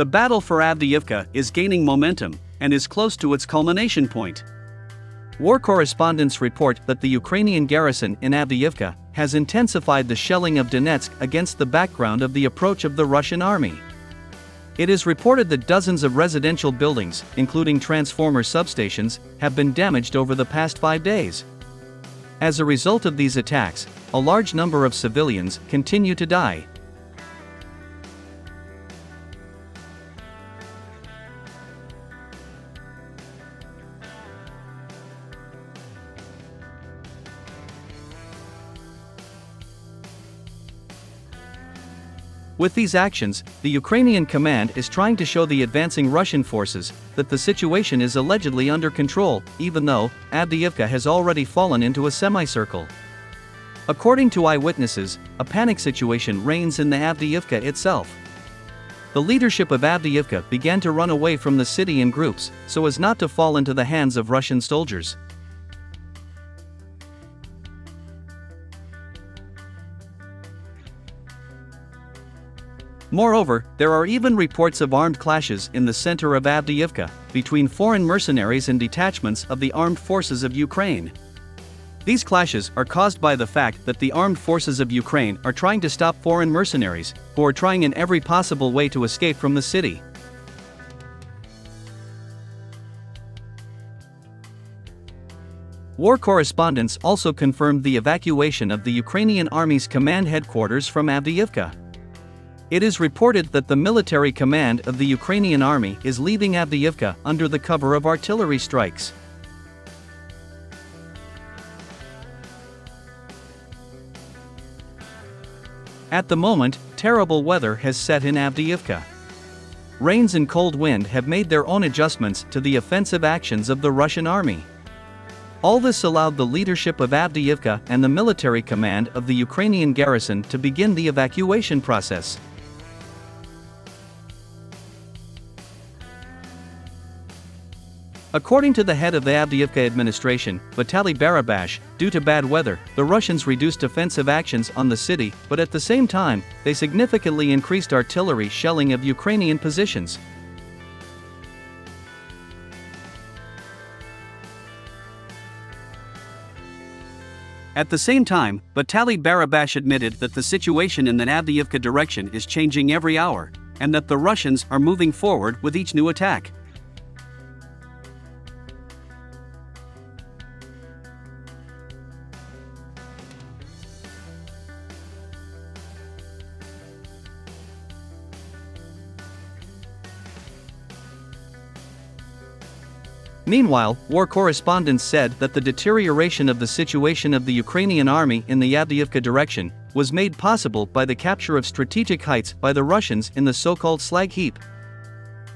The battle for Avdiivka is gaining momentum and is close to its culmination point. War correspondents report that the Ukrainian garrison in Avdiivka has intensified the shelling of Donetsk against the background of the approach of the Russian army. It is reported that dozens of residential buildings, including transformer substations, have been damaged over the past 5 days. As a result of these attacks, a large number of civilians continue to die. With these actions, the Ukrainian command is trying to show the advancing Russian forces that the situation is allegedly under control, even though Avdiivka has already fallen into a semicircle. According to eyewitnesses, a panic situation reigns in the Avdiivka itself. The leadership of Avdiivka began to run away from the city in groups so as not to fall into the hands of Russian soldiers. Moreover, there are even reports of armed clashes in the center of Avdiivka between foreign mercenaries and detachments of the armed forces of Ukraine. These clashes are caused by the fact that the armed forces of Ukraine are trying to stop foreign mercenaries, who are trying in every possible way to escape from the city. War correspondents also confirmed the evacuation of the Ukrainian army's command headquarters from Avdiivka. It is reported that the military command of the Ukrainian army is leaving Avdiivka under the cover of artillery strikes. At the moment, terrible weather has set in Avdiivka. Rains and cold wind have made their own adjustments to the offensive actions of the Russian army. All this allowed the leadership of Avdiivka and the military command of the Ukrainian garrison to begin the evacuation process. According to the head of the Avdiivka administration, Vitaly Barabash, due to bad weather, the Russians reduced offensive actions on the city, but at the same time, they significantly increased artillery shelling of Ukrainian positions. At the same time, Vitaly Barabash admitted that the situation in the Avdiivka direction is changing every hour, and that the Russians are moving forward with each new attack. Meanwhile, war correspondents said that the deterioration of the situation of the Ukrainian army in the Avdiivka direction was made possible by the capture of strategic heights by the Russians in the so-called Slag Heap.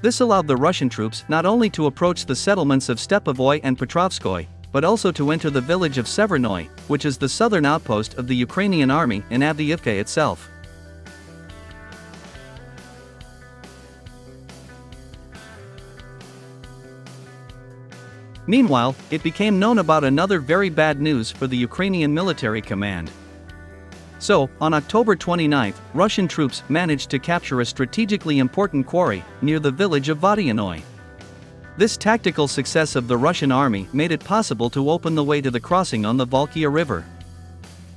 This allowed the Russian troops not only to approach the settlements of Stepovoy and Petrovskoy, but also to enter the village of SEVERNOYE, which is the southern outpost of the Ukrainian army in Avdiivka itself. Meanwhile, it became known about another very bad news for the Ukrainian military command. So, on October 29, Russian troops managed to capture a strategically important quarry near the village of Avdiivka. This tactical success of the Russian army made it possible to open the way to the crossing on the Volkhya River.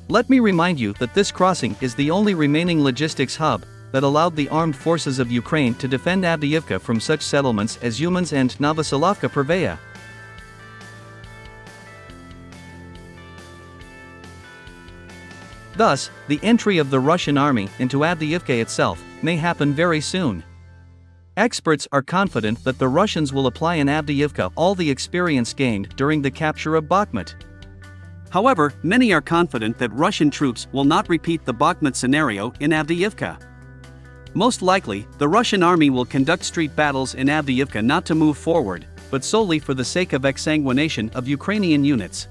Let me remind you that this crossing is the only remaining logistics hub that allowed the armed forces of Ukraine to defend Avdiivka from such settlements as Umans and Novoselovka Pervaya. Thus, the entry of the Russian army into Avdiivka itself may happen very soon. Experts are confident that the Russians will apply in Avdiivka all the experience gained during the capture of Bakhmut. However, many are confident that Russian troops will not repeat the Bakhmut scenario in Avdiivka. Most likely, the Russian army will conduct street battles in Avdiivka not to move forward, but solely for the sake of exsanguination of Ukrainian units.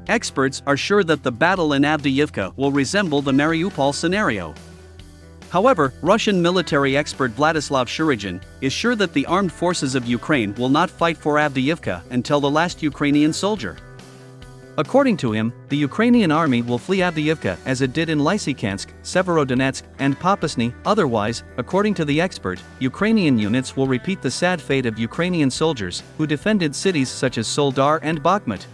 Experts are sure that the battle in Avdiivka will resemble the Mariupol scenario. However, Russian military expert Vladislav Shurigin is sure that the armed forces of Ukraine will not fight for Avdiivka until the last Ukrainian soldier. According to him, the Ukrainian army will flee Avdiivka as it did in Lysychansk, Severodonetsk, and Popasny. Otherwise, according to the expert, Ukrainian units will repeat the sad fate of Ukrainian soldiers who defended cities such as Soledar and Bakhmut.